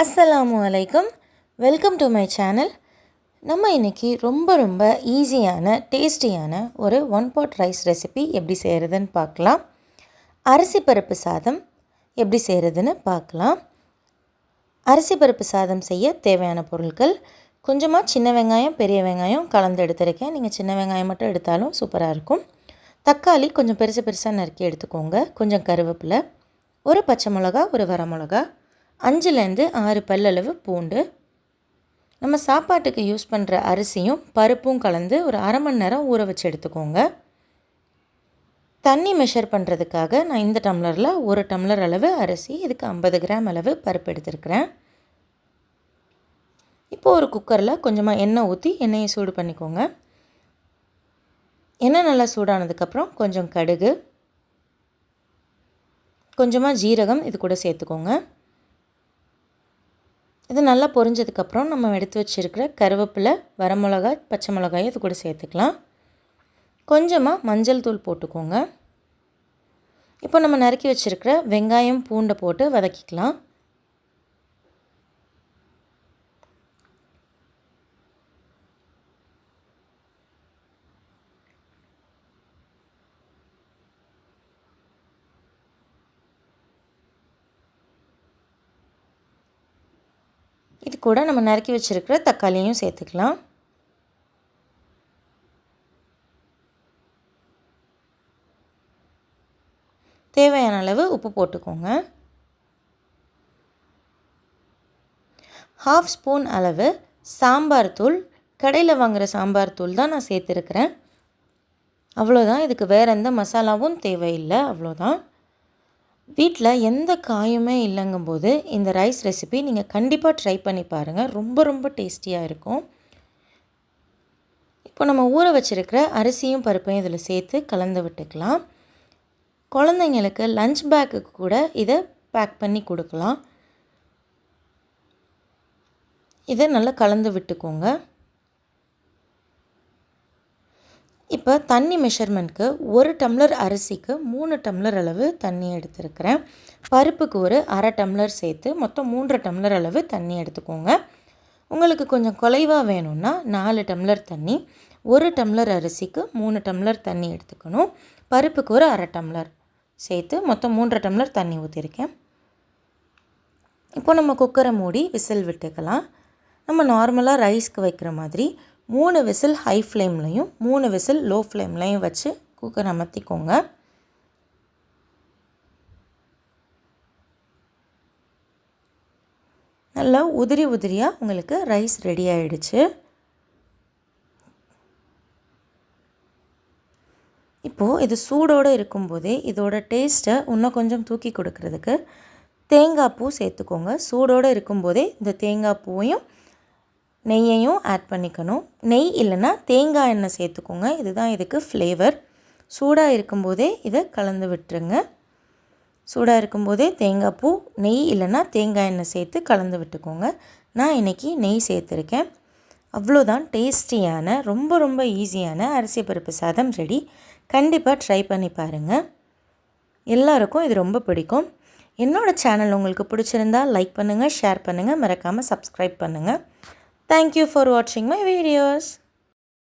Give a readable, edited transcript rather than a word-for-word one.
அஸ்ஸலாமு அலைக்கும். Welcome to my channel. நம்ம இன்றைக்கி ரொம்ப ஈஸியான டேஸ்டியான ஒரு ஒன் பாட் ரைஸ் ரெசிபி எப்படி செய்கிறதுன்னு பார்க்கலாம். அரிசி பருப்பு சாதம் எப்படி செய்கிறதுன்னு பார்க்கலாம். அரிசி பருப்பு சாதம் செய்ய தேவையான பொருட்கள்: கொஞ்சமாக சின்ன வெங்காயம், பெரிய வெங்காயம் கலந்து எடுத்துருக்கேன். நீங்கள் சின்ன வெங்காயம் மட்டும் எடுத்தாலும் சூப்பராக இருக்கும். தக்காளி கொஞ்சம் பெருசாக நறுக்கி எடுத்துக்கோங்க. கொஞ்சம் கருவேப்பிலை, ஒரு பச்சை மிளகா, ஒரு வரமிளகா, 5லேருந்து 6 பல்லளவு பூண்டு. நம்ம சாப்பாட்டுக்கு யூஸ் பண்ணுற அரிசியும் பருப்பும் கலந்து ஒரு அரை மணி நேரம் ஊற வச்சு எடுத்துக்கோங்க. தண்ணி மெஷர் பண்ணுறதுக்காக நான் இந்த டம்ளரில் 1 டம்ளர் அளவு அரிசி, இதுக்கு 50 கிராம் அளவு பருப்பு எடுத்துருக்கிறேன். இப்போது ஒரு குக்கரில் கொஞ்சமாக எண்ணெய் ஊற்றி எண்ணெயை சூடு பண்ணிக்கோங்க. எண்ணெய் நல்லா சூடானதுக்கப்புறம் கொஞ்சம் கடுகு, கொஞ்சமாக ஜீரகம் இது கூட சேர்த்துக்கோங்க. இது நல்லா பொரிஞ்சதுக்கப்புறம் நம்ம எடுத்து வச்சுருக்கிற கருவேப்பிலை, வரமிளகாய், பச்சை மிளகாய் இது கூட சேர்த்துக்கலாம். கொஞ்சமாக மஞ்சள் தூள் போட்டுக்கோங்க. இப்போ நம்ம நறுக்கி வச்சுருக்கிற வெங்காயம், பூண்டை போட்டு வதக்கிக்கலாம். இது கூட நம்ம நறுக்கி வச்சுருக்கிற தக்காளியும் சேர்த்துக்கலாம். தேவையான அளவு உப்பு போட்டுக்கோங்க. 1/2 ஸ்பூன் அளவு சாம்பார் தூள், கடையில் வாங்குகிற சாம்பார் தூள் தான் நான் சேர்த்துருக்கிறேன். அவ்வளோதான். இதுக்கு வேறு எந்த மசாலாவும் தேவையில்லை. அவ்வளோதான். வீட்டில் எந்த காயுமே இல்லைங்கும்போது இந்த ரைஸ் ரெசிபி நீங்கள் கண்டிப்பாக ட்ரை பண்ணி பாருங்கள். ரொம்ப டேஸ்டியாக இருக்கும். இப்போ நம்ம ஊற வச்சுருக்கிற அரிசியும் பருப்பையும் இதில் சேர்த்து கலந்து விட்டுக்கலாம். குழந்தைங்களுக்கு லஞ்ச் பேக்குக்கு கூட இதை பேக் பண்ணி கொடுக்கலாம். இதை நல்லா கலந்து விட்டுக்கோங்க. இப்போ தண்ணி மெஷர்மெண்ட்க்கு 1 டம்ளர் அரிசிக்கு 3 டம்ளர் அளவு தண்ணி எடுத்துருக்கிறேன். பருப்புக்கு ஒரு அரை டம்ளர் சேர்த்து மொத்தம் 3 டம்ளர் அளவு தண்ணி எடுத்துக்கோங்க. உங்களுக்கு கொஞ்சம் குறைவாக வேணும்னா 4 டம்ளர் தண்ணி. 1 டம்ளர் அரிசிக்கு 3 டம்ளர் தண்ணி எடுத்துக்கணும். பருப்புக்கு ஒரு அரை டம்ளர் சேர்த்து மொத்தம் 3 டம்ளர் தண்ணி ஊற்றிருக்கேன். இப்போ நம்ம குக்கரை மூடி விசில் விட்டுக்கலாம். நம்ம நார்மலாக ரைஸ்க்கு வைக்கிற மாதிரி 3 விசில் ஹை ஃப்ளேம்லையும் 3 விசில் லோ ஃப்ளேம்லையும் வச்சு குக்கர் அமர்த்திக்கோங்க. நல்லா உதிரியாக உங்களுக்கு ரைஸ் ரெடி ஆகிடுச்சு. இப்போது இது சூடோடு இருக்கும்போதே இதோட டேஸ்ட்டை இன்னும் கொஞ்சம் தூக்கி கொடுக்கறதுக்கு தேங்காய் பூ சேர்த்துக்கோங்க. சூடோடு இருக்கும்போதே இந்த தேங்காய் பூவையும் நெய்யையும் ஆட் பண்ணிக்கணும். நெய் இல்லைன்னா தேங்காய் எண்ணெய் சேர்த்துக்கோங்க. இதுதான் இதுக்கு ஃப்ளேவர். சூடாக இருக்கும்போதே இதை கலந்து விட்டுருங்க. சூடாக இருக்கும்போதே தேங்காய் பூ, நெய் இல்லைன்னா தேங்காய் எண்ணெய் சேர்த்து கலந்து விட்டுக்கோங்க. நான் இன்றைக்கி நெய் சேர்த்துருக்கேன். அவ்வளோதான். டேஸ்டியான ரொம்ப ஈஸியான அரிசி பருப்பு சாதம் ரெடி. கண்டிப்பாக ட்ரை பண்ணி பாருங்கள். எல்லாருக்கும் இது ரொம்ப பிடிக்கும். என்னோடய சேனல் உங்களுக்கு பிடிச்சிருந்தால் லைக் பண்ணுங்கள், ஷேர் பண்ணுங்கள், மறக்காமல் சப்ஸ்கிரைப் பண்ணுங்கள். Thank you for watching my videos.